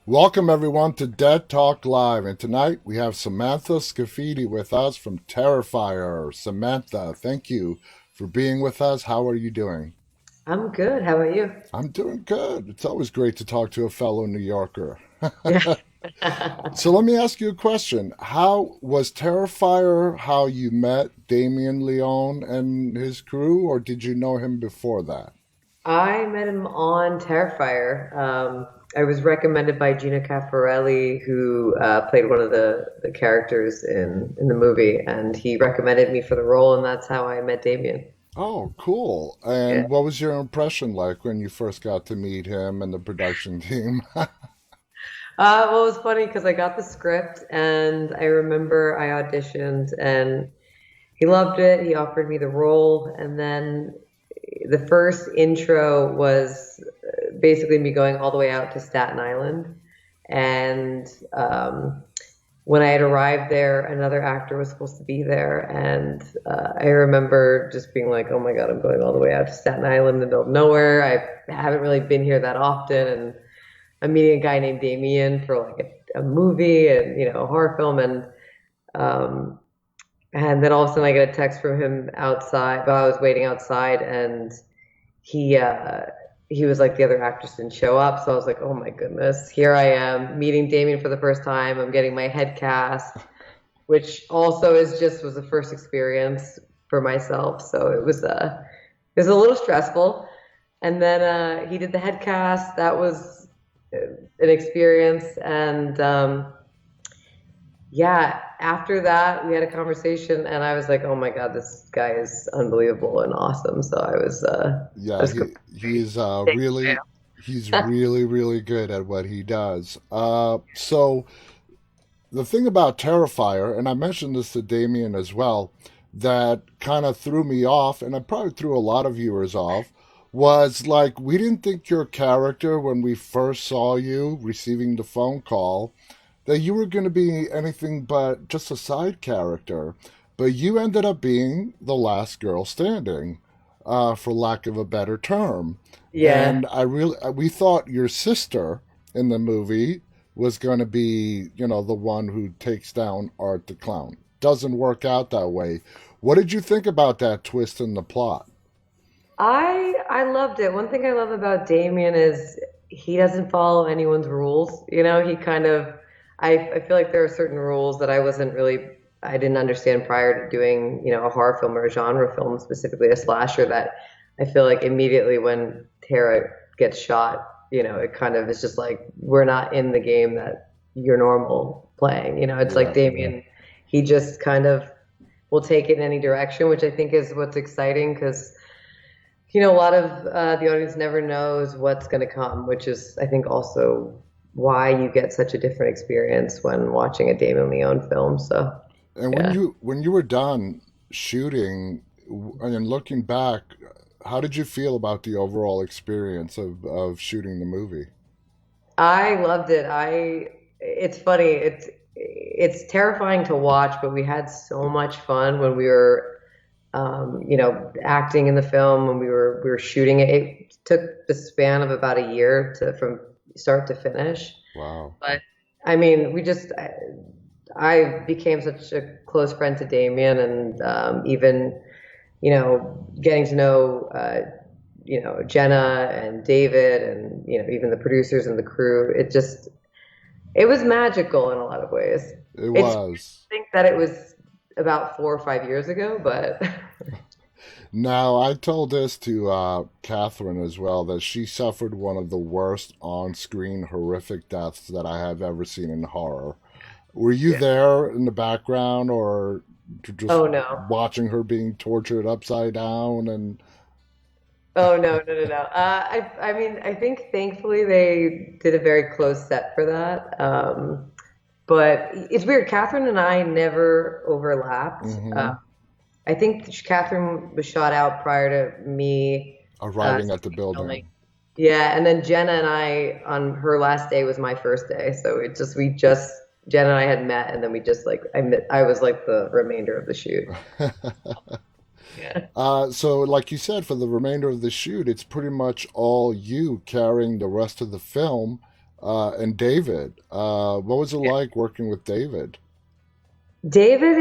Welcome everyone to Dead Talk Live, and tonight we have Samantha Scaffidi with us from Terrifier. Samantha, thank you for being with us. How are you doing? I'm good. How about you? I'm doing good. It's always great to talk to a fellow New Yorker. Yeah. So let me ask you a question. How was Terrifier how you met Damien Leone and his crew, or did you know him before that? I met him on Terrifier. I was recommended by Gina Caffarelli, who played one of the characters in the movie, and he recommended me for the role, and that's how I met Damien. Oh, cool. Yeah. And what was your impression like when you first got to meet him and the production team? Well, it was funny because I got the script, and I remember I auditioned, and he loved it. He offered me the role, and then the first intro was basically me going all the way out to Staten Island. And when I had arrived there, another actor was supposed to be there. And I remember just being like, oh my God, I'm going all the way out to Staten Island in the middle of nowhere. I haven't really been here that often. And I'm meeting a guy named Damien for like a movie and, a horror film. Um, and then all of a sudden I get a text from him outside, but I was waiting outside and he uh he was like the other actress didn't show up. So I was like, oh my goodness, here I am meeting Damien for the first time. I'm getting my head cast, which also was the first experience for myself. So it was a little stressful. And then he did the head cast. That was an experience. And yeah, after that, we had a conversation, and I was like, "Oh my God, this guy is unbelievable and awesome." So I Yeah, was he's completely really he's really good at what he does. So the thing about Terrifier, and I mentioned this to Damien as well, that kind of threw me off, and I probably threw a lot of viewers off, was like we didn't think your character when we first saw you receiving the phone call that you were going to be anything but just a side character, but you ended up being the last girl standing, for lack of a better term. yeah. And we thought your sister in the movie was going to be, the one who takes down Art the Clown. Doesn't work out that way. What did you think about that twist in the plot? I loved it. One thing I love about Damien is he doesn't follow anyone's rules. He kind of I feel like there are certain rules that I didn't understand prior to doing, a horror film or a genre film, specifically a slasher, that I feel like immediately when Tara gets shot, it kind of is just like we're not in the game that you're normal playing. It's like Yeah. Damien, he just kind of will take it in any direction, which I think is what's exciting because a lot of the audience never knows what's going to come, which is, I think, also why you get such a different experience when watching a Damon Leone film. So, And yeah, when you were done shooting and looking back, how did you feel about the overall experience of shooting the movie? I loved it. It's funny. It's terrifying to watch, but we had so much fun when we were, acting in the film when we were shooting it. It took the span of about a year to from start to finish. Wow. But I mean, I became such a close friend to Damien, and even getting to know Jenna and David, and even the producers and the crew. It was magical in a lot of ways. It It's was. I think that it was about 4 or 5 years ago, but Now, I told this to Catherine as well that she suffered one of the worst on screen horrific deaths that I have ever seen in horror. Were you yeah. there in the background or just Oh no. watching her being tortured upside down? And Oh no, no, no, no. I mean, I think thankfully they did a very close set for that. But it's weird. Catherine and I never overlapped. hmm I think Catherine was shot out prior to me arriving at the starting filming. building. Yeah, and then Jenna and I on her last day was my first day, so Jenna and I had met, and then we just like I was like the remainder of the shoot. Yeah. So, like you said, for the remainder of the shoot, it's pretty much all you carrying the rest of the film. And David. What was it like working with David? David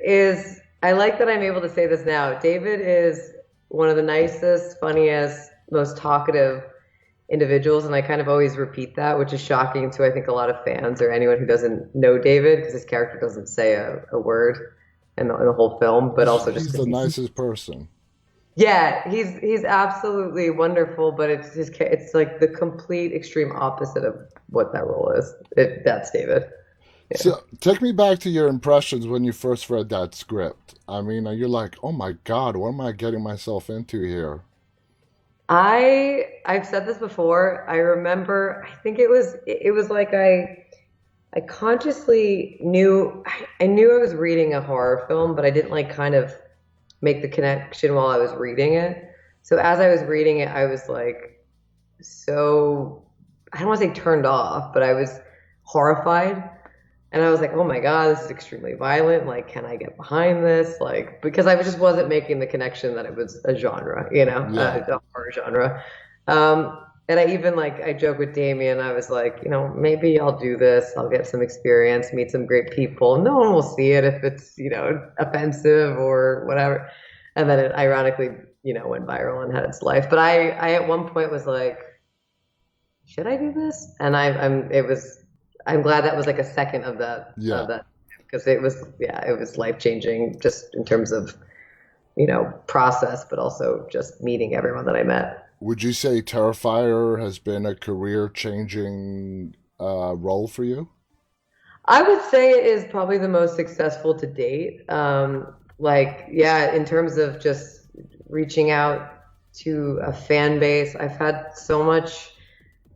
is I like that I'm able to say this now. David is one of the nicest, funniest, most talkative individuals, and I kind of always repeat that, which is shocking to I think a lot of fans or anyone who doesn't know David because his character doesn't say a word in the whole film, but also just He's because the he's nicest person. yeah, he's absolutely wonderful, but it's like the complete extreme opposite of what that role is. That's David. Yeah. So take me back to your impressions when you first read that script. I mean, you're like, oh my God, what am I getting myself into here? I've said this before. I remember I think it was like I consciously knew I knew I was reading a horror film, but I didn't like kind of make the connection while I was reading it. So as I was reading it, I was like so I don't want to say turned off, but I was horrified. And I was like, oh my God, this is extremely violent. Like, can I get behind this? Like, because I just wasn't making the connection that it was a genre, Yeah. a horror genre. And I even like, I joke with Damien, I was like, maybe I'll do this. I'll get some experience, meet some great people. No one will see it if it's, offensive or whatever. And then it ironically, went viral and had its life. But I at one point was like, should I do this? And I'm glad that was like a second Yeah. of that because yeah, it was life changing just in terms of, process, but also just meeting everyone that I met. Would you say Terrifier has been a career changing role for you? I would say it is probably the most successful to date. Like, yeah, in terms of just reaching out to a fan base, I've had so much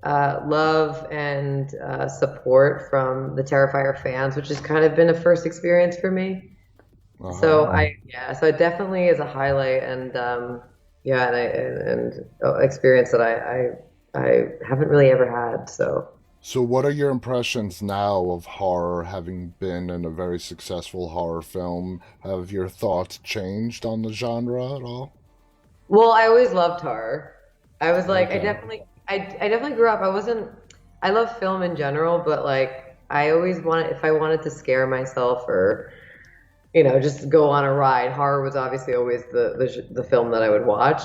love and support from the Terrifier fans, which has kind of been a first experience for me. Uh So huh. so it definitely is a highlight and yeah, experience that I haven't really ever had. So. So, what are your impressions now of horror, having been in a very successful horror film? Have your thoughts changed on the genre at all? Well, I always loved horror. I was like, Okay. I definitely grew up. I love film in general, but like, I always wanted, if I wanted to scare myself or, just go on a ride, horror was obviously always the film that I would watch.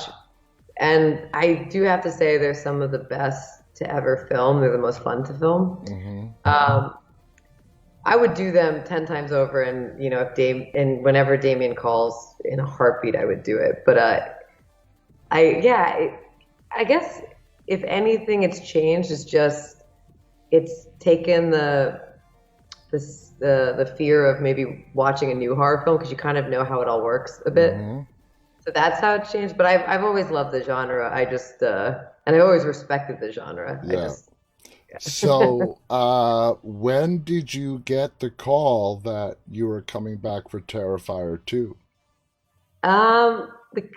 And I do have to say, they're some of the best to ever film. They're the most fun to film. Mm-hmm. Um, I would do them 10 times over, and and whenever Damien calls in a heartbeat, I would do it. But yeah, I guess if anything, it's changed. It's just it's taken the fear of maybe watching a new horror film because you kind of know how it all works a bit. Mm-hmm. So that's how it changed. But I've always loved the genre. I just and I always respected the genre. I Yeah. just So, when did you get the call that you were coming back for Terrifier 2? the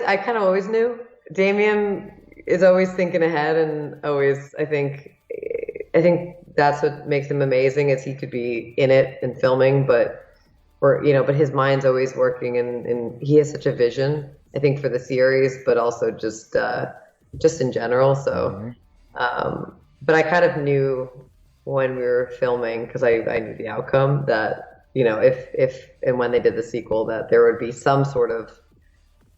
I kind of always knew. Damien is always thinking ahead and always, I think that's what makes him amazing is he could be in it and filming, but his mind's always working and he has such a vision, I think for the series, but also just in general. So, Mm-hmm. but I kind of knew when we were filming because I knew the outcome that, if and when they did the sequel, that there would be some sort of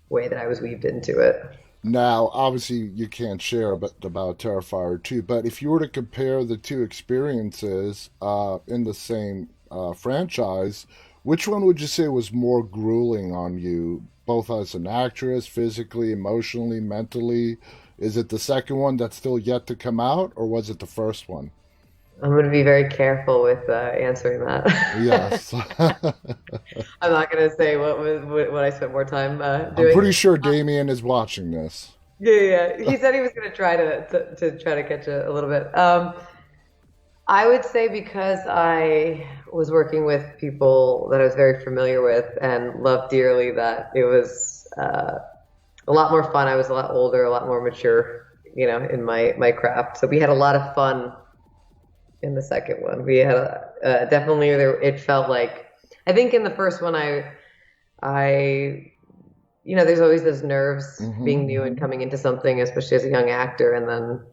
way that I was weaved into it. Now, obviously, you can't share about Terrifier 2, but if you were to compare the two experiences in the same franchise, which one would you say was more grueling on you, both as an actress, physically, emotionally, mentally? Is it the second one that's still yet to come out, or was it the first one? I'm going to be very careful with answering that. Yes. I'm not going to say what I spent more time I'm doing. pretty sure Damien is watching this. Yeah, yeah, yeah. He said he was going to try to try to catch a little bit. I would say because I was working with people that I was very familiar with and loved dearly, that it was a lot more fun. I was a lot older, a lot more mature, in my craft. So we had a lot of fun in the second one. We had definitely there. It felt like I think in the first one, I there's always those nerves Hmm. being new and coming into something, especially as a young actor, and then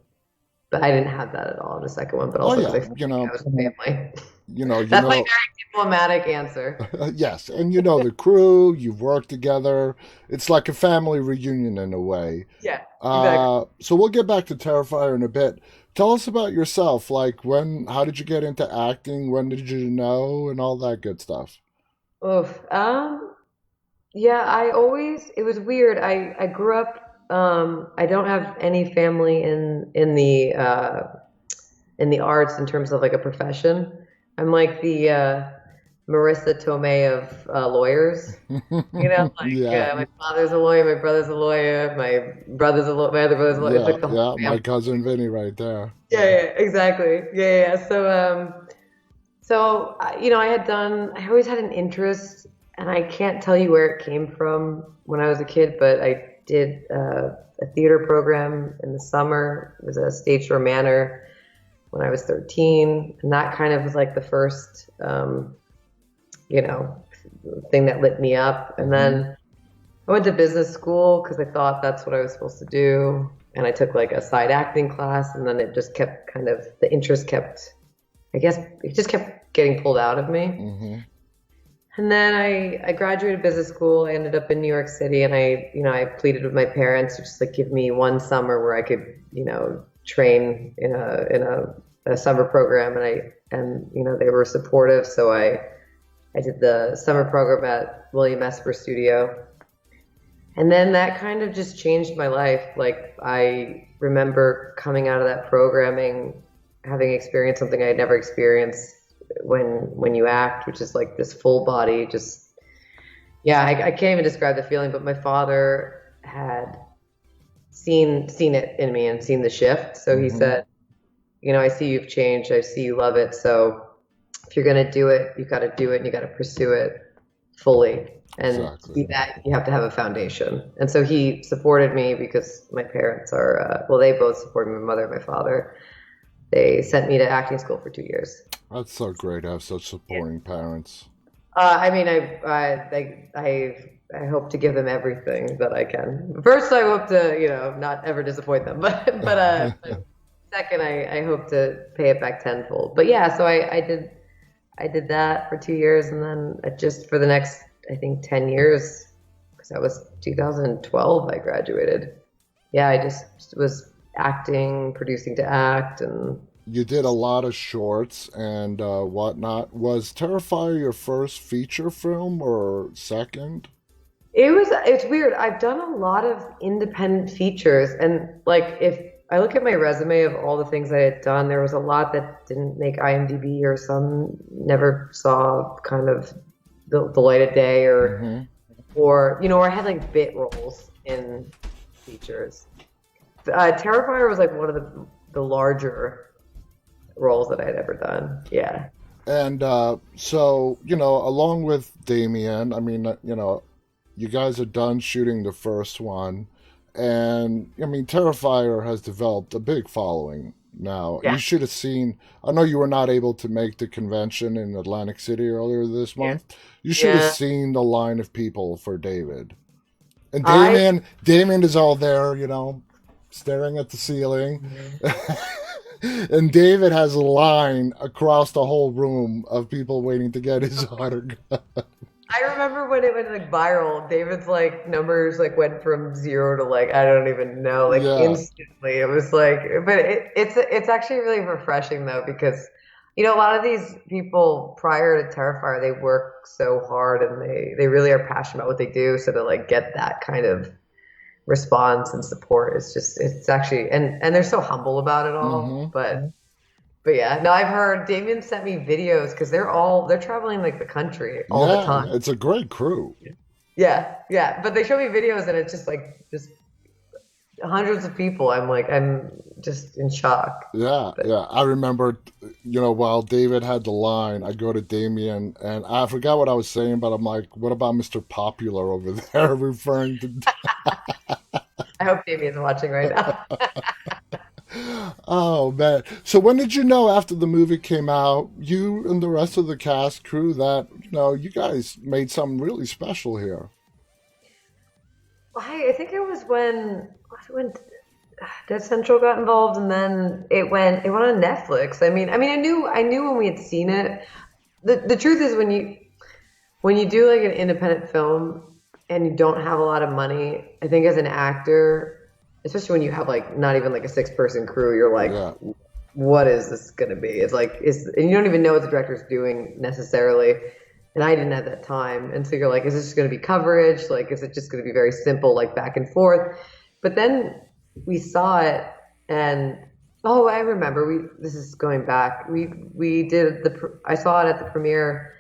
But I didn't have that at all in the second one, but Oh also because yeah, I felt like I was a family. you know, you That's my know, very diplomatic answer. yes, and you know the crew. You've worked together. It's like a family reunion in a way. Yeah, exactly. So we'll get back to Terrifier in a bit. Tell us about yourself. Like how did you get into acting? When did you know, and all that good stuff. Oof. Yeah, it was weird. I grew up, I don't have any family in the arts in terms of like a profession. I'm like the Marissa Tomei of lawyers. You know, like Yeah, my father's a lawyer, my brother's a lawyer, my other brother's a lawyer. It's yeah, like the whole yeah. My family. cousin Vinny, right there. Yeah, Yeah. yeah, exactly. Yeah. I always had an interest, and I can't tell you where it came from when I was a kid, but I did a theater program in the summer. It was a Stage Door Manor when I was 13, and that kind of was like the first, you know, thing that lit me up. And Hmm. then I went to business school because I thought that's what I was supposed to do. And I took like a side acting class, and then it just kept the interest kept, I guess, it just kept getting pulled out of me. Hmm. And then I graduated business school. I ended up in New York City, and I pleaded with my parents to just like give me one summer where I could, train a summer program, and they were supportive. So I did the summer program at William Esper Studio, and then that kind of just changed my life. Like I remember coming out of that programming, having experienced something I had never experienced when you act, which is like this full body, just yeah, I can't even describe the feeling. But my father had seen it in me and seen the shift. So he Hmm. said, I see you've changed. I see you love it. So if you're gonna do it, you got to do it, and you got to pursue it fully. And to Exactly. do that, you have to have a foundation. And so he supported me because my parents are, they both supported my mother and my father. They sent me to acting school for 2 years. That's so great to have such Yeah. supporting parents. I mean, I hope to give them everything that I can. First, I hope to, not ever disappoint them. But second, I hope to pay it back tenfold. But yeah, so I did that for 2 years, and then just for the next, I think, 10 years, because that was 2012. I graduated. Yeah, I just was acting, producing to act, and You did a lot of shorts and whatnot. Was Terrifier your first feature film or second? it's weird. I've done a lot of independent features, and like if I look at my resume of all the things I had done, there was a lot that didn't make IMDb, or some never saw kind of the light of day, Hmm. or I had like bit roles in features. Terrifier was like one of the larger roles that I had ever done. Yeah. And so, along with Damien, I mean, you guys are done shooting the first one. And, I mean, Terrifier has developed a big following now. You Yeah. should have seen, I know you were not able to make the convention in Atlantic City earlier this Yeah. month. You should have Yeah. seen the line of people for David. And I Damien is all there, staring at the ceiling. And David has a line across the whole room of people waiting to get his autograph. I remember when it went like viral. David's like numbers like went from zero to like I don't even know, like Yeah. instantly. It was like, but it's actually really refreshing though, because a lot of these people prior to Terrifier, they work so hard, and they really are passionate about what they do. So to like get that kind of response and support is just, it's actually, and they're so humble about it all. Hmm. But yeah, no, I've heard Damien sent me videos because they're traveling like the country all the Yeah, time. it's a great crew. Yeah. But they show me videos, and it's just like just hundreds of people. I'm just in shock. Yeah, But yeah. I remember, while David had the line, I go to Damien and I forgot what I was saying, but I'm like, what about Mr. Popular over there, referring to. I hope Damien's watching right now. Oh, man. So when did you know after the movie came out, you and the rest of the cast crew, that, you guys made something really special here? I think it was when Dead Central got involved, and then it went on Netflix. I knew when we had seen it. The truth is when you do like an independent film and you don't have a lot of money, I think as an actor, especially when you have like not even like a six-person crew, you're like, Yeah, what is this gonna be? It's like and you don't even know what the director's doing necessarily. And I didn't at that time. And so you're like, is this just gonna be coverage? Like, is it just gonna be very simple, like back and forth? But then we saw it and oh, I remember this is going back. We did I saw it at the premiere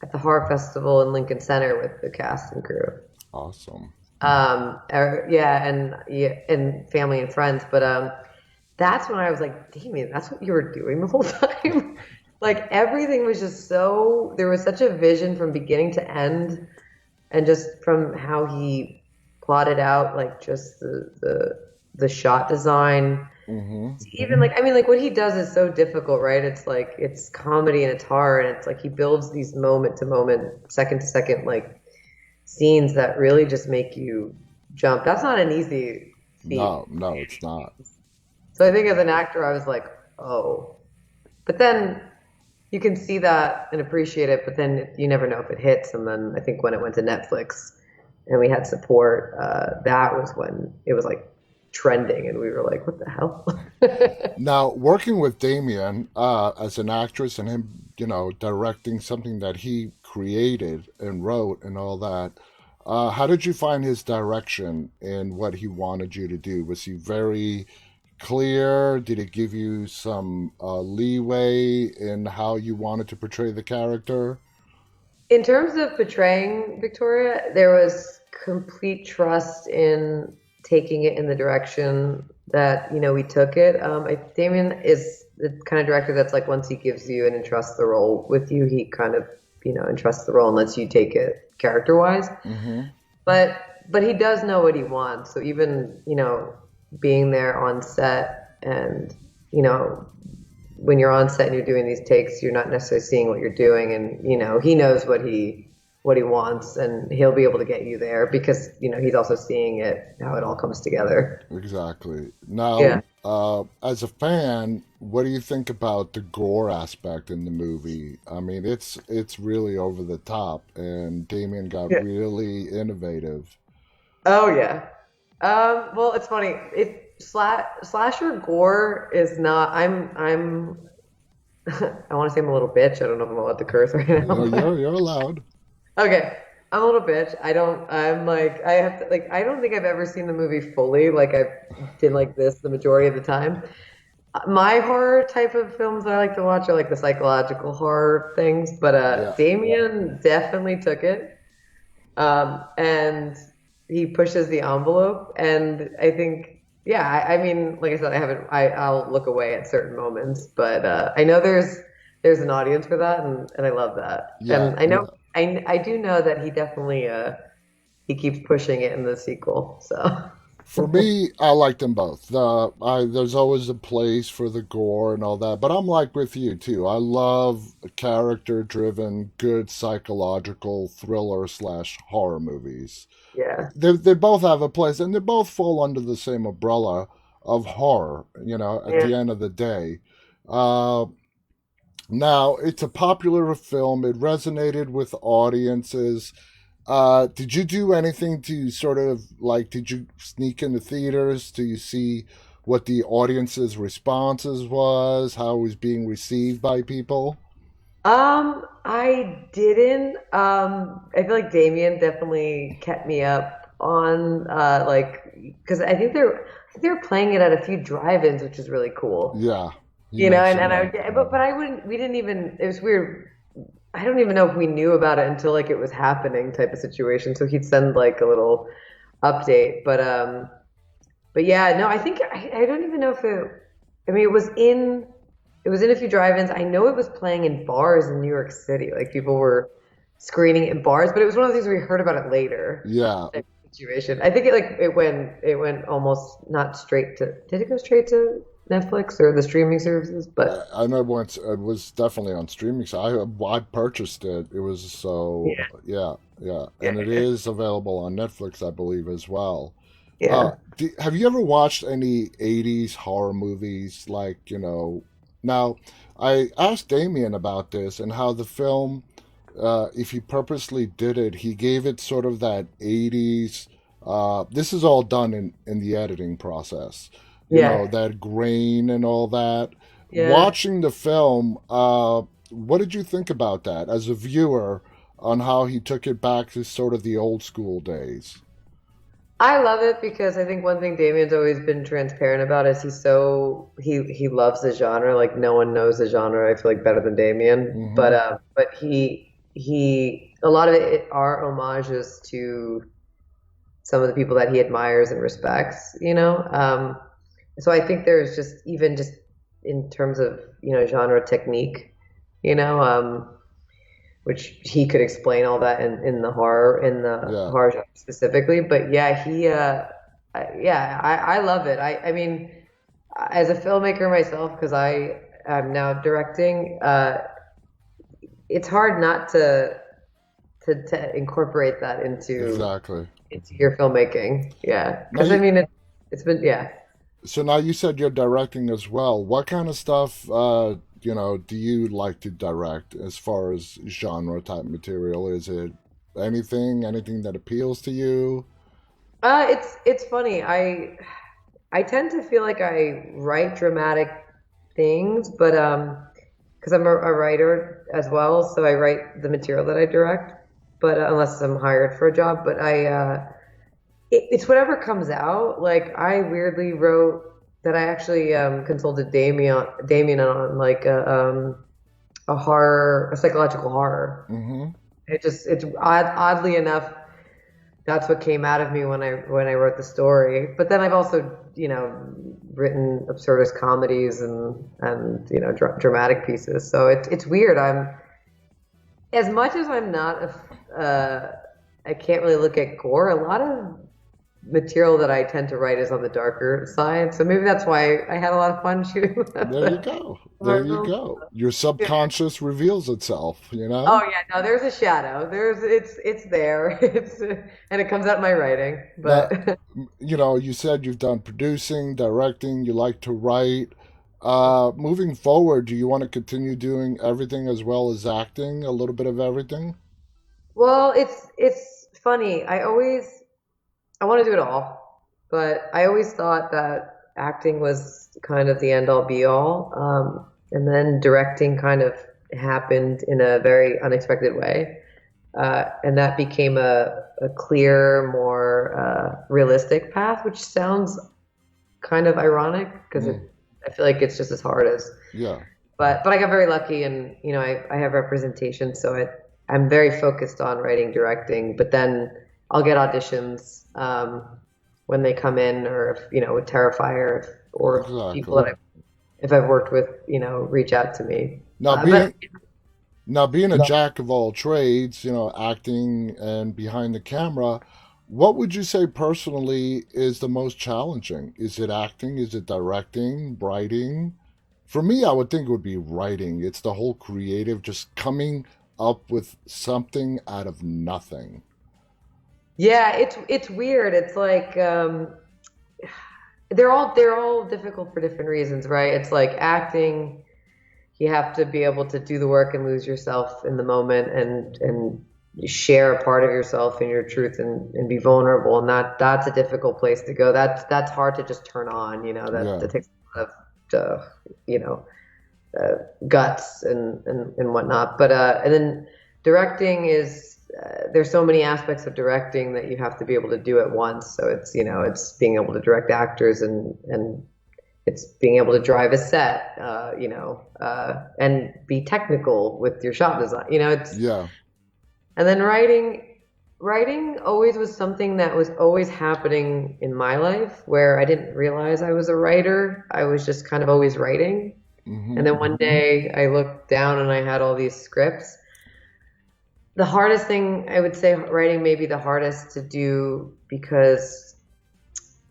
at the horror festival in Lincoln Center with the cast and crew. awesome. Yeah, and family and friends. But that's when I was like, Damien, that's what you were doing the whole time. Like everything was just so there was such a vision from beginning to end, and just from how he plotted out like just the shot design. Hmm. Even like like what he does is so difficult, right? It's like it's comedy and it's horror, and it's like he builds these moment to moment, second to second like scenes that really just make you jump. That's not an easy feat. No, no, it's not. So I think as an actor, I was like, oh. But then you can see that and appreciate it, but then you never know if it hits. And then I think when it went to Netflix and we had support, that was when it was like trending, and we were like, what the hell? Now, working with Damien as an actress and him, directing something that he created and wrote and all that, how did you find his direction in what he wanted you to do? Was he very clear? Did it give you some leeway in how you wanted to portray the character? In terms of portraying Victoria, there was complete trust in taking it in the direction that we took it. Damien is the kind of director that's like once he gives you and entrusts the role with you, he kind of entrusts the role and lets you take it character wise. Hmm. But he does know what he wants. So even being there on set and you know when you're on set and you're doing these takes, you're not necessarily seeing what you're doing, and he knows what he wants, and he'll be able to get you there because he's also seeing it how it all comes together. Exactly. Now, Yeah. as a fan, what do you think about the gore aspect in the movie? I mean, it's really over the top, and Damien got Yeah. really innovative. Oh yeah. Well, it's funny. Slasher gore is not. I'm. I want to say I'm a little bitch. I don't know if I'm allowed to curse right You know, now. you're allowed. Okay, I'm a little bitch. I don't. I'm like. I have to. Like. I don't think I've ever seen the movie fully. Like I did like this the majority of the time. My horror type of films that I like to watch are like the psychological horror things. But Yeah. Damien definitely took it. And he pushes the envelope, and I think, yeah, I mean, like I said, I haven't, I'll look away at certain moments, but I know there's an audience for that, and I love that, Yeah. and I know, I do know that he definitely he keeps pushing it in the sequel, so For me, I like them both. There's always a place for the gore and all that, but I'm like with you too. I love character-driven, good psychological thriller slash horror movies. yeah, They both have a place, and they both fall under the same umbrella of horror. At yeah. the end of the day, uh, now it's a popular film. It resonated with audiences. Did you do anything to sort of like? Did you sneak into theaters? Do you see what the audience's responses was? How it was being received by people? I didn't. I feel like Damien definitely kept me up on like because I think they were playing it at a few drive-ins, which is really cool. Yeah, he And mentioned I that. would, but I wouldn't. We didn't even. It was weird. I don't even know if we knew about it until like it was happening type of situation. So he'd send like a little update, but yeah, no, I think I don't even know if it. I mean, it was in a few drive-ins. I know it was playing in bars in New York City. Like people were screening it in bars, but it was one of the things where we heard about it later. Yeah, Type of situation. I think it went almost not straight to. Did it go straight to Netflix or the streaming services? But I know once it was definitely on streaming. So I purchased it. It was so yeah, yeah, yeah, yeah, and it yeah. is available on Netflix, I believe, as well. Yeah. Have you ever watched any 80s horror movies? Like, now I asked Damien about this and how the film, if he purposely did it, he gave it sort of that 80s. This is all done in the editing process, Yeah. that grain and all that. Yeah. Watching the film, what did you think about that as a viewer on how he took it back to sort of the old school days? I love it because I think one thing Damien's always been transparent about is he loves the genre. Like no one knows the genre, I feel like, better than Damien. But Mm-hmm. he a lot of it are homages to some of the people that he admires and respects, you know? So I think there's just even just in terms of, genre technique, you know, which he could explain all that in the Yeah. horror genre specifically. But yeah, I love it. I mean, as a filmmaker myself, because I'm now directing, it's hard not to incorporate that Exactly. into your filmmaking. Yeah, Now because I you mean it's been yeah. so now you said you're directing as well. What kind of stuff do you like to direct as far as genre type material? Is it anything that appeals to you? It's funny. I tend to feel like I write dramatic things, but because I'm a writer as well, so I write the material that I direct. But unless I'm hired for a job, but it's whatever comes out. Like I weirdly wrote that I actually consulted Damien on like a horror, a psychological horror. Mm-hmm. It's oddly enough that's what came out of me when I wrote the story. But then I've also, written absurdist comedies and dramatic pieces. So it's weird. I'm as much as I'm not I can't really look at gore. A lot of material that I tend to write is on the darker side. So maybe that's why I had a lot of fun shooting There you the go. There horror you film. go. Your subconscious reveals itself. Oh yeah, no, there's a shadow. It's there. It's and it comes out in my writing. Now, But you said you've done producing, directing, you like to write. Moving forward, do you want to continue doing everything as well as acting, a little bit of everything? well, it's funny. I want to do it all, but I always thought that acting was kind of the end all be all. And then directing kind of happened in a very unexpected way. And that became a clear, more realistic path, which sounds kind of ironic because Mm, I feel like it's just as hard as. yeah. But I got very lucky, and I have representation, so I'm very focused on writing, directing. But then I'll get auditions when they come in, or if with Terrifier, or if people Exactly. that if I've worked with, reach out to me. Now But being now being a jack of all trades, acting and behind the camera, what would you say personally is the most challenging? Is it acting? Is it directing, writing? For me, I would think it would be writing. It's the whole creative, just coming up with something out of nothing. yeah, it's weird. It's like they're all difficult for different reasons, right? It's like acting. You have to be able to do the work and lose yourself in the moment and share a part of yourself and your truth and be vulnerable, and that's a difficult place to go. That's hard to just turn on, that Yeah, takes a lot of you know guts and whatnot. But and then directing is there's so many aspects of directing that you have to be able to do at once. So it's being able to direct actors and it's being able to drive a set, and be technical with your shot design. It's yeah. and then writing always was something that was always happening in my life where I didn't realize I was a writer. I was just kind of always writing. And Mm-hmm. then one day I looked down and I had all these scripts. The hardest thing I would say writing may be the hardest to do because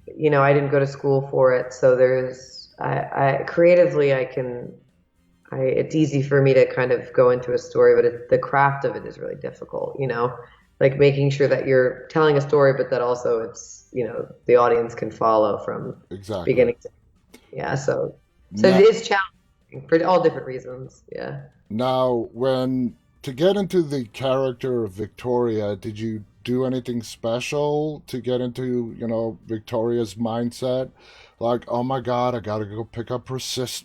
I didn't go to school for it. So I creatively it's easy for me to kind of go into a story, but the craft of it is really difficult. like making sure that you're telling a story, but that also it's, the audience can follow from Exactly. beginning to, yeah. So it Now, is challenging for all different reasons. Yeah. now, when to get into the character of Victoria, did you do anything special to get into, Victoria's mindset? Like, oh my God, I gotta go pick up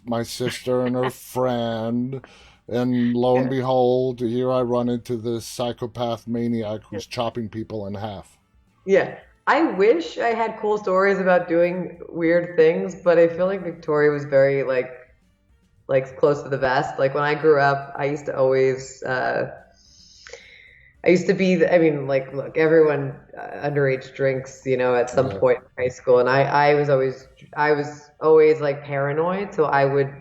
my sister and her friend. And lo and Yeah. behold, here I run into this psychopath maniac who's chopping people in half. Yeah. I wish I had cool stories about doing weird things, but I feel like Victoria was very like close to the vest. Like when I grew up, I used to be, I mean, like, look, everyone underage drinks, at some Yeah. point in high school, and I was always like paranoid, so I would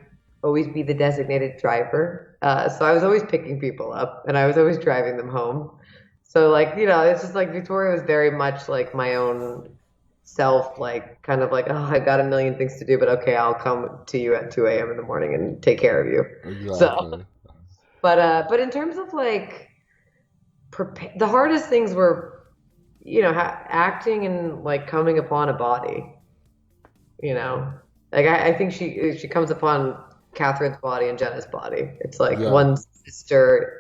always be the designated driver. So I was always picking people up, and I was always driving them home. So like, it's just like Victoria was very much like my own self, like kind of like, oh, I've got a million things to do, but okay, I'll come to you at 2 a.m. in the morning and take care of you. So, Exactly. but in terms of like the hardest things were, acting and like coming upon a body, you know, like I think she comes upon Catherine's body and Jenna's body. It's like Yeah. one sister.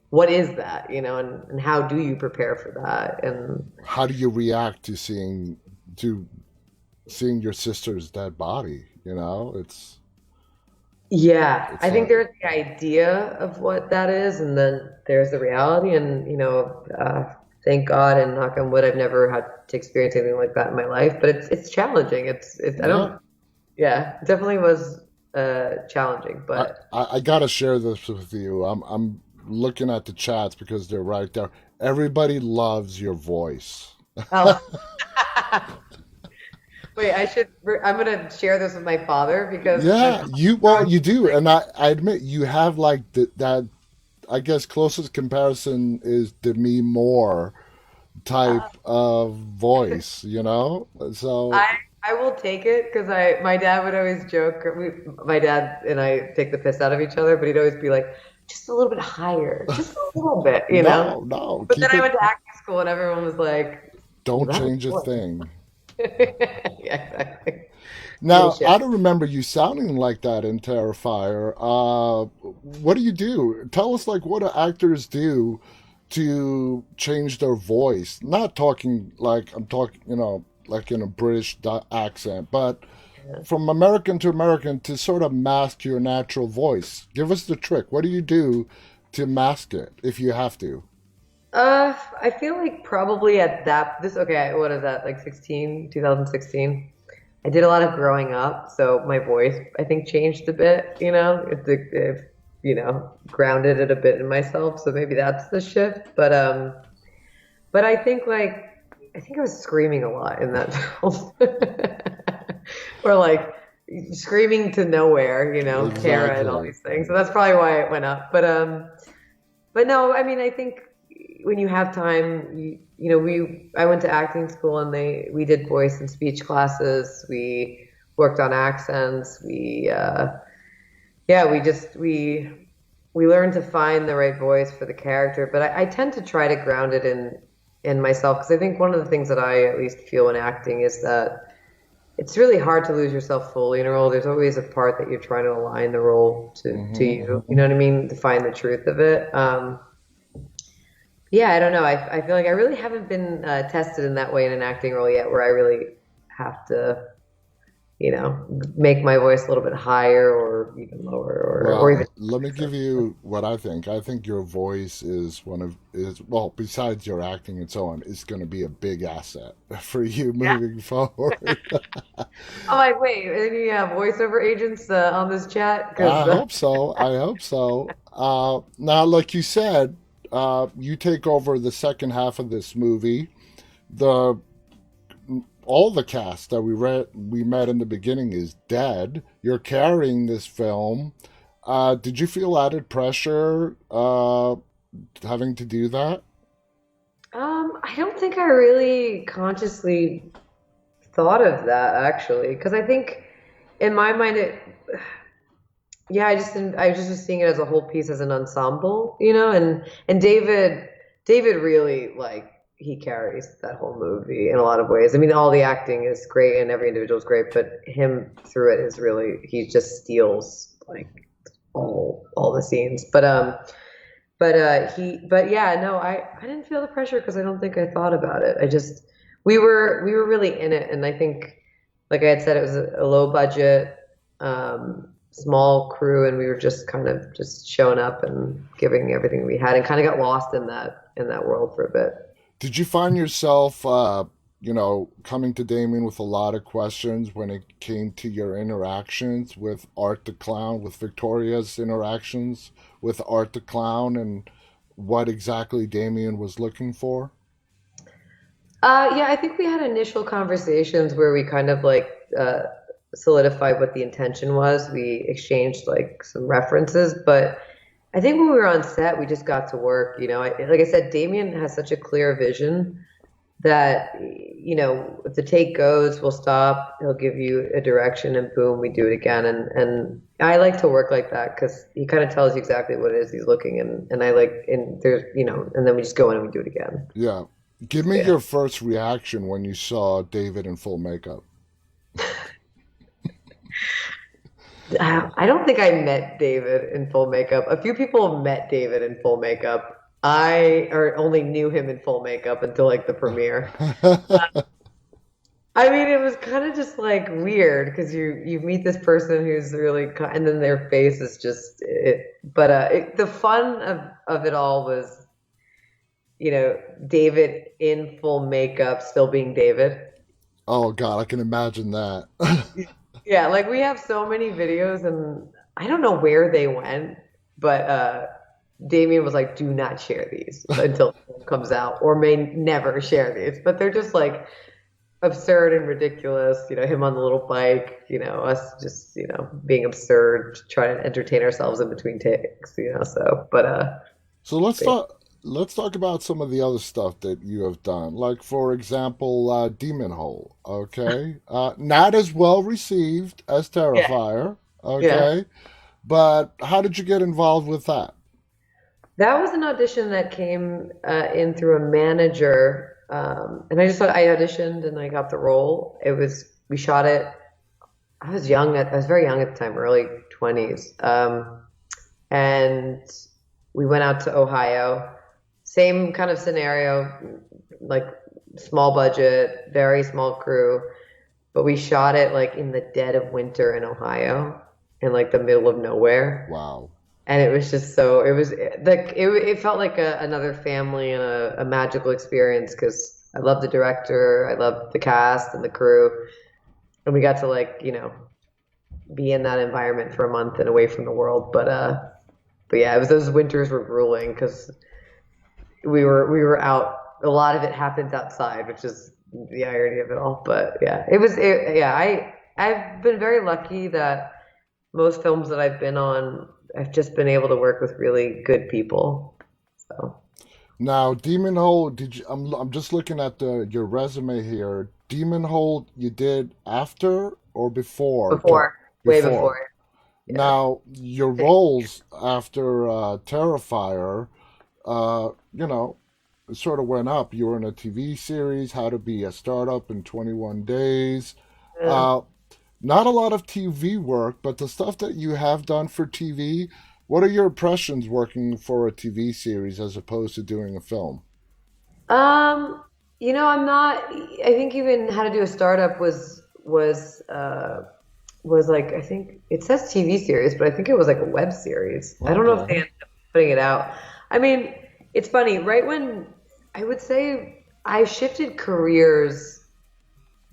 What is that, and how do you prepare for that? And How do you react to seeing your sister's dead body? yeah, It's I think like, there's the idea of what that is, and then there's the reality. And thank God and knock on wood, I've never had to experience anything like that in my life. But it's challenging. It's I yeah. don't. Yeah, it definitely was challenging. I, But I gotta share this with you. I'm looking at the chats because they're right there. Everybody loves your voice. oh, wait, I'm gonna share this with my father because my Yeah, father well, always you do, like, and I admit you have like that. I guess closest comparison is the me more uh, type of voice. So I I will take it because my dad would always joke. My dad and I take the piss out of each other, but he'd always be like, just a little bit higher, just a little bit, no, no, But then keep I it. went to acting school and everyone was like, Don't you have a change a voice. thing. Yeah, exactly. Little Now, shit. I don't remember you sounding like that in Terrifier. What do you do? Tell us, like, what do actors do to change their voice? Not talking like I'm talking, like in a British accent, but Yeah. from American to American to sort of mask your natural voice. Give us the trick. What do you do to mask it if you have to? I feel like probably at okay, what is that, like 2016? I did a lot of growing up, so my voice, I think, changed a bit, if grounded it a bit in myself, so maybe that's the shift. But I think I was screaming a lot in that film. Or like screaming to nowhere, Kara and all Exactly. these things. So that's probably why it went up. But no, I mean, I think when you have time, I went to acting school and we did voice and speech classes. We worked on accents. Yeah, we learned to find the right voice for the character. But I tend to try to ground it in myself because I think one of the things that I at least feel when acting is that it's really hard to lose yourself fully in a role. There's always a part that you're trying to align the role to Hmm. you. You know what I mean? To find the truth of it. Yeah, I don't know. I feel like I really haven't been tested in that way in an acting role yet, where I really have to, make my voice a little bit higher or even lower, or even. Well, let me give you what I think. I think your voice well, besides your acting and so on, is going to be a big asset for you Yeah. moving forward. I'm like, wait, any voiceover agents on this chat? Because I hope so. I hope so. Now, like you said, you take over the second half of this movie. The All the cast that we met in the beginning is dead. You're carrying this film. Did you feel added pressure having to do that? I don't think I really consciously thought of that actually, because I think in my mind yeah, I just was seeing it as a whole piece, as an ensemble, and David. David really like he carries that whole movie in a lot of ways. I mean, all the acting is great and every individual is great, but him through it is really he just steals like all the scenes. But yeah, no, I didn't feel the pressure because I don't think I thought about it. I just we were really in it, and I think like I had said, it was a low budget, small crew, and we were just kind of just showing up and giving everything we had, and kind of got lost in that world for a bit. Did you find yourself, coming to Damien with a lot of questions when it came to your interactions with Art the Clown, with Victoria's interactions with Art the Clown, and what exactly Damien was looking for? Yeah, I think we had initial conversations where we kind of like solidified what the intention was. We exchanged like some references, but I think when we were on set, we just got to work. Like I said, Damien has such a clear vision that, if the take goes, we'll stop. He'll give you a direction, and boom, we do it again. And I like to work like that because he kind of tells you exactly what it is he's looking, and I like, and there's, and then we just go in and we do it again. Yeah. Give me Yeah. your first reaction when you saw David in full makeup. I don't think I met David in full makeup. A few people met David in full makeup. I or only knew him in full makeup until like the premiere. I mean, it was kind of just like weird because you meet this person who's really and then their face is just it. But the fun of it all was, David in full makeup, still being David. Oh God, I can imagine that. Yeah, like we have so many videos and I don't know where they went, but Damien was like, do not share these until the film comes out, or may never share these. But they're just like absurd and ridiculous, him on the little bike, us just, being absurd, trying to entertain ourselves in between takes, so So let's talk about some of the other stuff that you have done. Like for example, Demon Hole. Okay, not as well received as yeah, Terrifier. yeah. Okay, but how did you get involved with that? That was an audition that came in through a manager, and I auditioned and I got the role. We shot it. I was very young at the time, early 20s, and we went out to Ohio. Same kind of scenario, like small budget, very small crew, but we shot it like in the dead of winter in Ohio, in like the middle of nowhere. Wow. And it was just so it was like it felt like another family and a magical experience because I love the director, I love the cast and the crew, and we got to like be in that environment for a month and away from the world. But yeah, it was those winters were grueling because we were out. A lot of it happens outside, which is the irony of it all. But yeah, yeah, I've been very lucky that most films that I've been on, I've just been able to work with really good people. So Now, Demon Hole, did you? I'm just looking at the your resume here. Demon Hole, you did after or before? before, way Before. before, yeah. Now, your roles after Terrifier, uh, you know, it sort of went up. You were in a TV series, How to Be a Startup in 21 Days. Yeah. Uh, Not a lot of TV work, but the stuff that you have done for TV, what are your impressions working for a TV series as opposed to doing a film? Um, I'm not. I think even How to Do a Startup was like I think it says TV series, but I think it was like a web series. I don't know if they Okay. ended up putting it out. I mean, it's funny. Right when I would say I shifted careers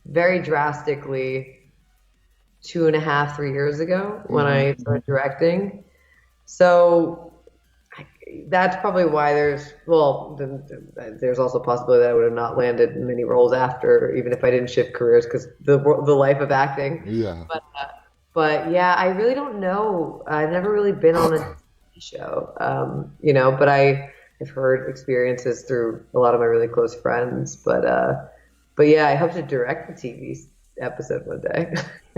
very drastically 2.5, 3 years ago when Mm-hmm. I started directing. So that's probably why there's also a possibility that I would have not landed in many roles after, even if I didn't shift careers, because the life of acting. Yeah. But but yeah, I really don't know. I've never really been on a TV show, but I've heard experiences through a lot of my really close friends. But yeah, I hope to direct the TV episode one day.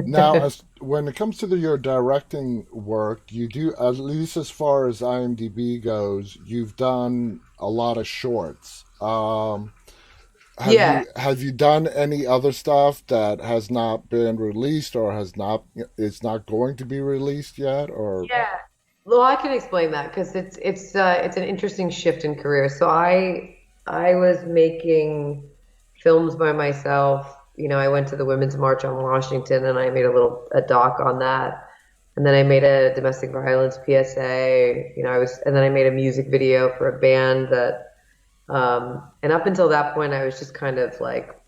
Now, as when it comes to your directing work, you do, at least as far as IMDb goes, you've done a lot of shorts. Yeah, Have you done any other stuff that has not been released or has not is not going to be released yet? Or yeah. Well, I can explain that because it's an interesting shift in career. So I was making films by myself. You know, I went to the Women's March on Washington and I made a doc on that. And then I made a domestic violence PSA. You know, and then I made a music video for a band and up until that point, I was just kind of like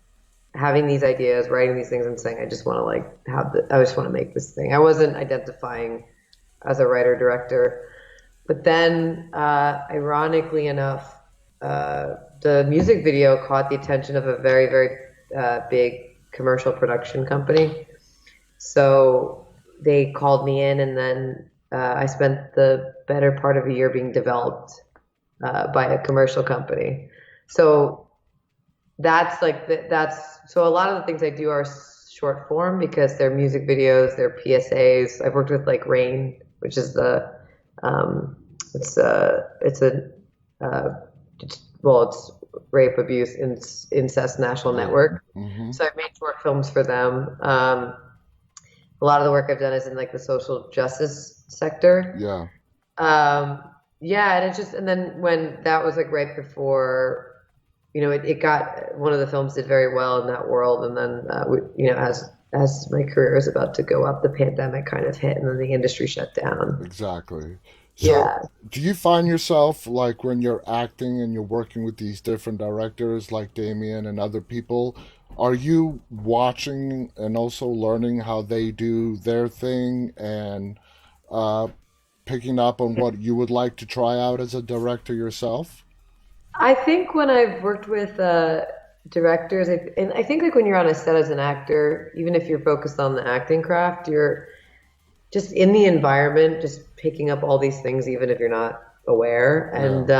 having these ideas, writing these things, and saying, I just want to I just want to make this thing. I wasn't identifying as a writer director. But then, ironically enough, the music video caught the attention of a very, very big commercial production company. So they called me in, and then I spent the better part of a year being developed by a commercial company. So that's so a lot of the things I do are short form because they're music videos, they're PSAs. I've worked with like Rain, which is um, it's a uh, it's rape, abuse, incest national yeah, network. hmm, So I've made short films for them. A lot of the work I've done is in like the social justice sector. yeah. Um, yeah, and it's just, and then when that was like right before, you know, it got, one of the films did very well in that world. And then, you know, as my career was about to go up, the pandemic kind of hit and then the industry shut down. Exactly. So, Yeah. do you find yourself like when you're acting and you're working with these different directors like Damien and other people, are you watching and also learning how they do their thing and uh, picking up on what you would like to try out as a director yourself? I think when I've worked with directors, and I think like when you're on a set as an actor, even if you're focused on the acting craft, you're just in the environment, just picking up all these things, even if you're not aware. Yeah. And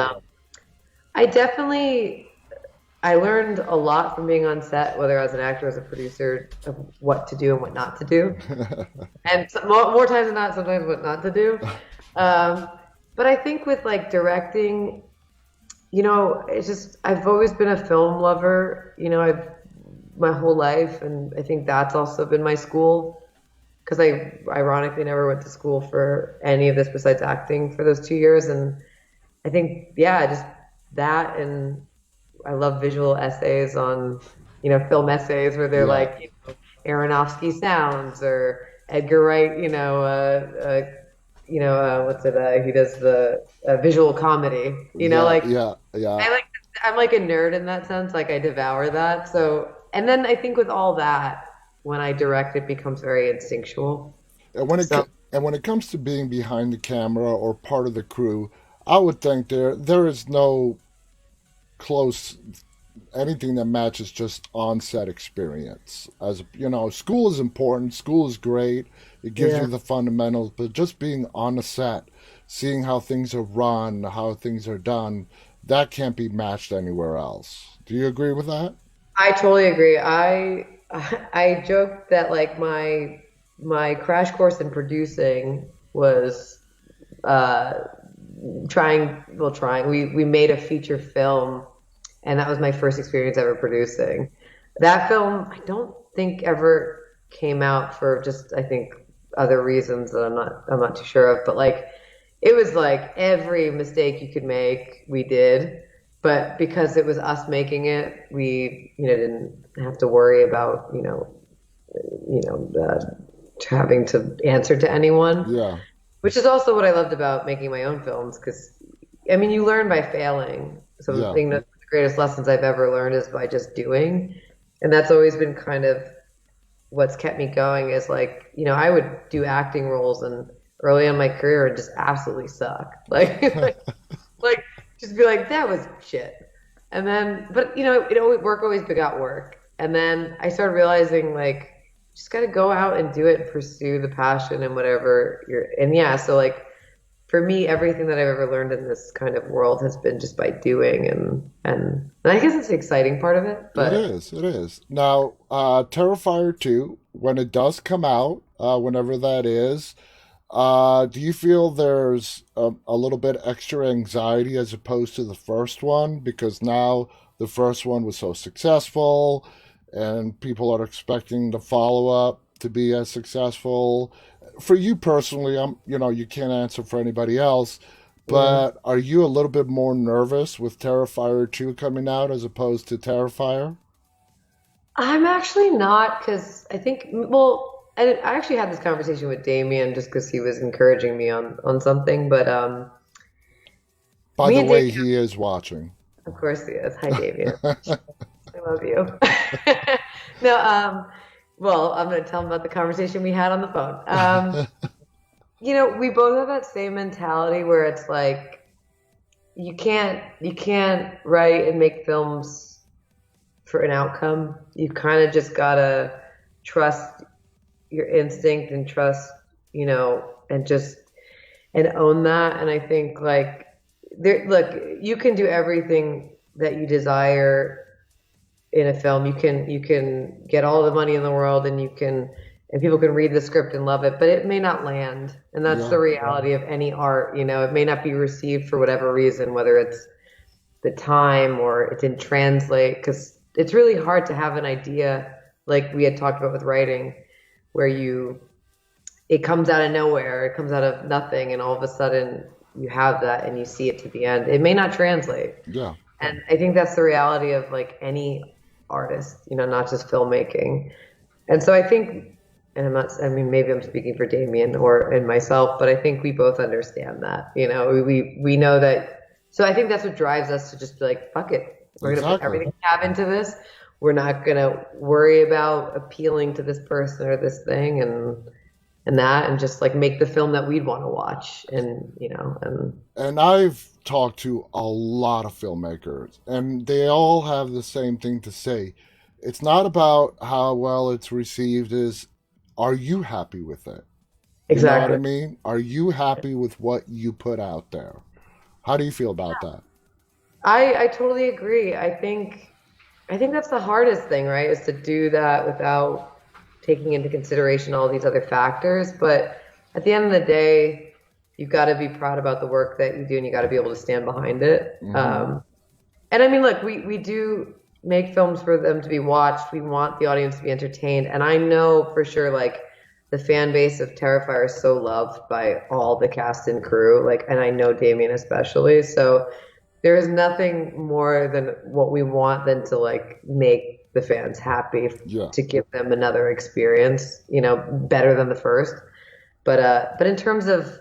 I definitely, I learned a lot from being on set, whether I was an actor or as a producer, of what to do and what not to do. And more times than not, sometimes what not to do. Um, but I think with like directing, you know, it's just I've always been a film lover, you know, I've my whole life, and I think that's also been my school because I ironically never went to school for any of this besides acting for those 2 years, and I think yeah, just that, and I love visual essays on, you know, film essays where they're Yeah. like, you know, Aronofsky sounds or Edgar Wright, what's it? He does the visual comedy, you know, Yeah. like Yeah. Yeah. I like I'm like a nerd in that sense. Like I devour that. So, and then I think with all that, when I direct, it becomes very instinctual. And when So and when it comes to being behind the camera or part of the crew, I would think there is no close anything that matches just on-set experience. As you know, school is important, school is great, it gives yeah, you the fundamentals, but just being on a set, seeing how things are run, how things are done, that can't be matched anywhere else. Do you agree with that? I totally agree. I joke that like my crash course in producing was uh trying. We made a feature film, and that was my first experience ever producing. That film, I don't think ever came out for just I think other reasons that I'm not too sure of. But like, it was like every mistake you could make, we did. But because it was us making it, we didn't have to worry about having to answer to anyone. Yeah, Which is also what I loved about making my own films, because I mean, you learn by failing. yeah, Something that the greatest lessons I've ever learned is by just doing. And that's always been kind of what's kept me going is like, I would do acting roles and early in my career and just absolutely suck. Like just be like, that was shit. And then, but work always begot work. And then I started realizing like, just got to go out and do it and pursue the passion and whatever and yeah, so like, for me, everything that I've ever learned in this kind of world has been just by doing, and I guess it's the exciting part of it. It But is. It is. Now, Terrifier 2, when it does come out, whenever that is, do you feel there's a little bit extra anxiety as opposed to the first one? Because now the first one was so successful and people are expecting the follow up to be as successful. For you personally, you can't answer for anybody else, yeah, but are you a little bit more nervous with Terrifier 2 coming out as opposed to Terrifier? I'm actually not because I think well. I actually had this conversation with Damien just because he was encouraging me on something, but By me the and way, Damien, he is watching. of course, he is. Hi, Damien. I love you. No, well, I'm going to tell him about the conversation we had on the phone. We both have that same mentality where it's like you can't write and make films for an outcome. You kind of just gotta trust your instinct and trust, and just and own that. And I think like look, you can do everything that you desire in a film. You can get all the money in the world and people can read the script and love it, but it may not land. And that's Yeah, the reality of any art. It may not be received for whatever reason, whether it's the time or it didn't translate, because it's really hard to have an idea like we had talked about with writing, where it comes out of nowhere, it comes out of nothing, and all of a sudden you have that and you see it to the end. It may not translate. yeah. And I think that's the reality of like any artist, not just filmmaking. And so I think, and I mean, maybe I'm speaking for Damien or and myself, but I think we both understand that, we know that. So I think that's what drives us to just be like, fuck it. We're going to put Exactly. everything we have into this. We're not going to worry about appealing to this person or this thing and just like make the film that we'd want to watch. And And I've talked to a lot of filmmakers, and they all have the same thing to say. It's not about how well it's received, is are you happy with it? You know what I exactly. mean? Are you happy with what you put out there? How do you feel about that? I totally agree. I think that's the hardest thing, right? Is to do that without taking into consideration all these other factors. But at the end of the day, you've got to be proud about the work that you do and you got to be able to stand behind it. Hmm. And I mean, look, we do make films for them to be watched. We want the audience to be entertained. And I know for sure, like, the fan base of Terrifier is so loved by all the cast and crew. Like, and I know Damien especially. So there is nothing more than what we want than to like make the fans happy, Yeah. to give them another experience, better than the first. But in terms of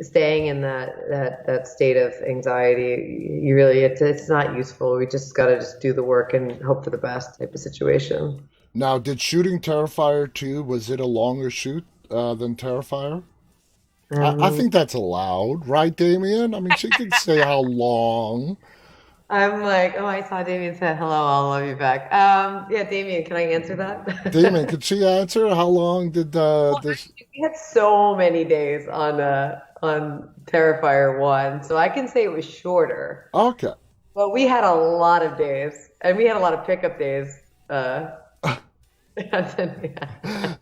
staying in that state of anxiety, you really it's not useful. We just got to just do the work and hope for the best type of situation. Now, did shooting Terrifier 2, was it a longer shoot than Terrifier? I Um, think that's allowed, right, Damien? I mean, she can say how long. I'm like, oh, I saw Damien said hello. I'll love you back. Yeah, Damien, can I answer Damien, that? could she answer how long did Well, this? actually, we had so many days on Terrifier 1, so I can say it was shorter. Okay. But we had a lot of days, and we had a lot of pickup days. Yeah.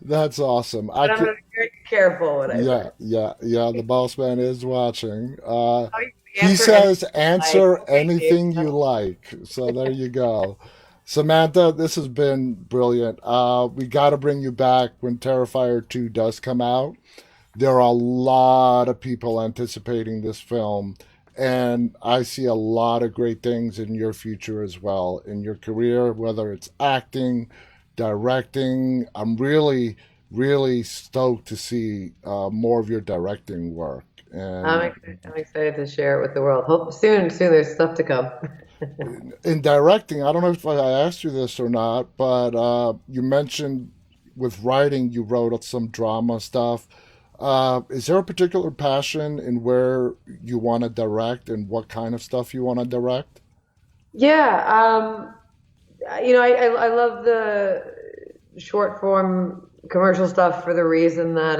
That's awesome. I But I'm could, gonna be very careful what I yeah, say. yeah, yeah. The boss man is watching. Oh, you can He answer anything says, you like. answer Okay, Dave. anything you like. So there you go. Samantha, this has been brilliant. We got to bring you back when Terrifier 2 does come out. There are a lot of people anticipating this film, and I see a lot of great things in your future as well, in your career, whether it's acting, directing. I'm really, really stoked to see more of your directing work. And I'm excited to share it with the world. Hope soon there's stuff to come. in directing, I don't know if I asked you this or not, but you mentioned with writing, you wrote some drama stuff. Is there a particular passion in where you want to direct and what kind of stuff you want to direct? Yeah, I love the short form commercial stuff for the reason that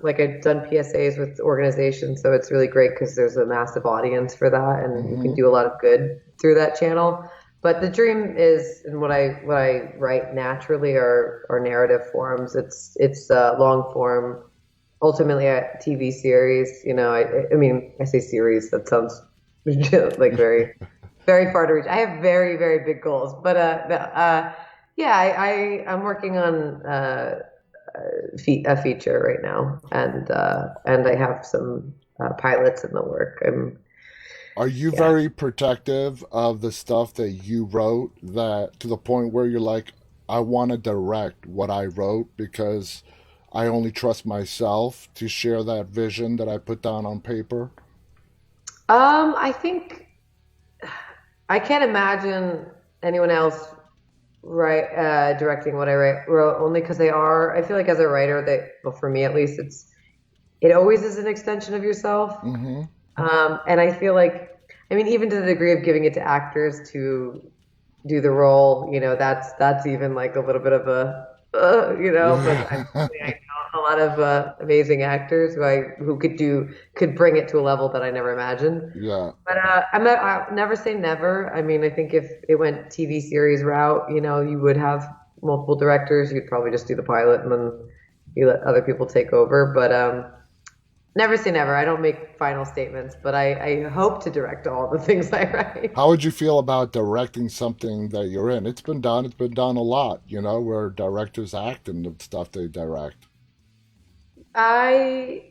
like I've done PSAs with organizations, so it's really great because there's a massive audience for that and you can Hmm. do a lot of good through that channel. But the dream is, and what I write naturally are narrative forms. It's long form, ultimately a TV series. I mean I say series, that sounds like very far to reach. I have very big goals, but yeah, I'm working on a feature right now, and I have some pilots in the work. Are you Yeah. very protective of the stuff that you wrote, that to the point where you're like, I want to direct what I wrote because I only trust myself to share that vision that I put down on paper? I think I can't imagine anyone else directing what wrote, only because I feel like as a writer, well, for me at least, it always is an extension of yourself. Mm-hmm. And I feel like, I mean, even to the degree of giving it to actors to do the role, that's even like a little bit of but I know a lot of amazing actors who could bring it to a level that I never imagined. Yeah. But I'll never say never. I mean, I think if it went TV series route, you would have multiple directors. You'd probably just do the pilot and then you let other people take over. But never say never. I don't make final statements, but I hope to direct all the things I write. How would you feel about directing something that you're in? It's been done. It's been done a lot, where directors act in the stuff they direct. I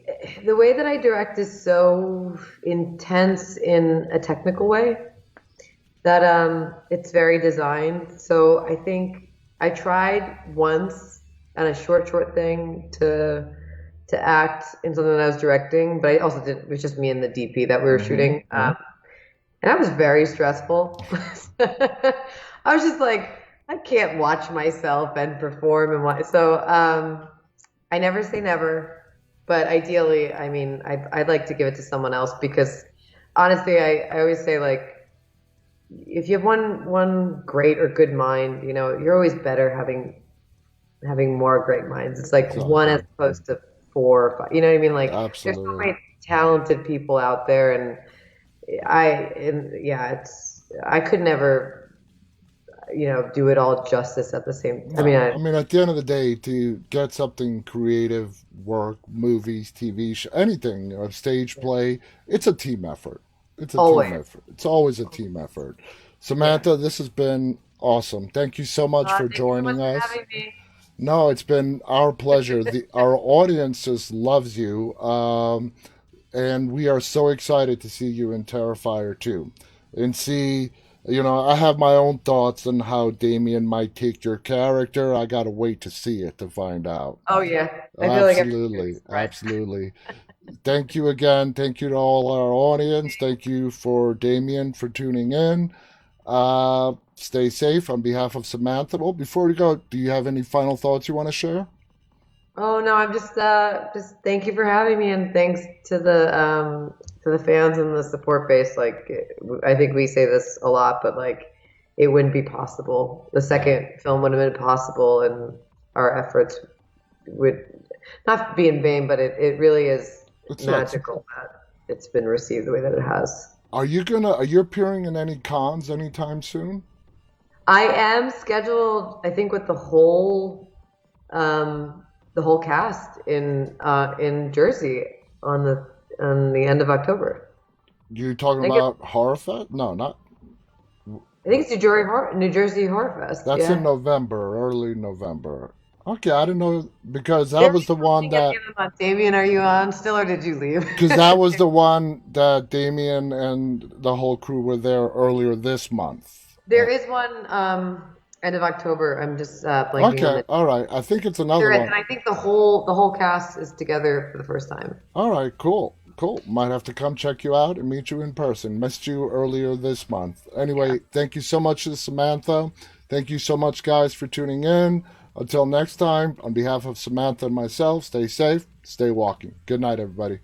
the way that I direct is so intense in a technical way that it's very designed. So I think I tried once on a short thing to act in something that I was directing, but I also did it was just me and the DP that we were Mm-hmm. shooting. And that was very stressful. I was just like, I can't watch myself and perform and what. So I never say never, but ideally, I mean, I'd like to give it to someone else because honestly, I always say like, if you have one great or good mind, you're always better having more great minds. It's like one as Exactly. opposed to four or five. You know what I mean? Like, there's so Absolutely. many talented people out there, and yeah, I could never, do it all justice at the same. I mean, No, I mean, at the end of the day, to get something creative work, movies, TV show, anything, stage yeah, play, it's a team effort. It's a team always, effort. It's always a team effort. yeah. Samantha, this has been awesome. Thank you so much for Thank you so much joining for us. having me. No, it's been our pleasure. Our audience just loves you, and we are so excited to see you in Terrifier 2. And see, I have my own thoughts on how Damien might take your character. I gotta wait to see it to find out. Oh yeah, I feel like every year Absolutely, is fresh. absolutely. Thank you again. Thank you to all our audience. Thank you for Damien for tuning in. Stay safe on behalf of Samantha. Well, before we go, do you have any final thoughts you want to share? Oh no, I'm just thank you for having me, and thanks to the fans and the support base. Like I think we say this a lot, but like it wouldn't be possible. The Yeah, second film wouldn't have been possible, and our efforts would not be in vain, but it really is it's nuts. magical that it's been received the way that it has. Are you appearing in any cons anytime soon? I am scheduled, I think, with the whole cast in Jersey on the end of October. You talking I think it's about Horror Fest? No, not. I think it's New Jersey Horror Fest. That's in Yeah. November, early November. Okay, I didn't know because Did that I was leave the one something at the that end of the month? Damien, are you on still, or did you leave? Damien and the whole crew were there earlier this month. There is one end of October. I'm just blanking on Okay, the. all right. I think it's another There is, one. and I think the whole cast is together for the first time. All right, cool. Cool. Might have to come check you out and meet you in person. Missed you earlier this month. Yeah. Anyway, thank you so much to Samantha. Thank you so much, guys, for tuning in. Until next time, on behalf of Samantha and myself, stay safe, stay walking. Good night, everybody.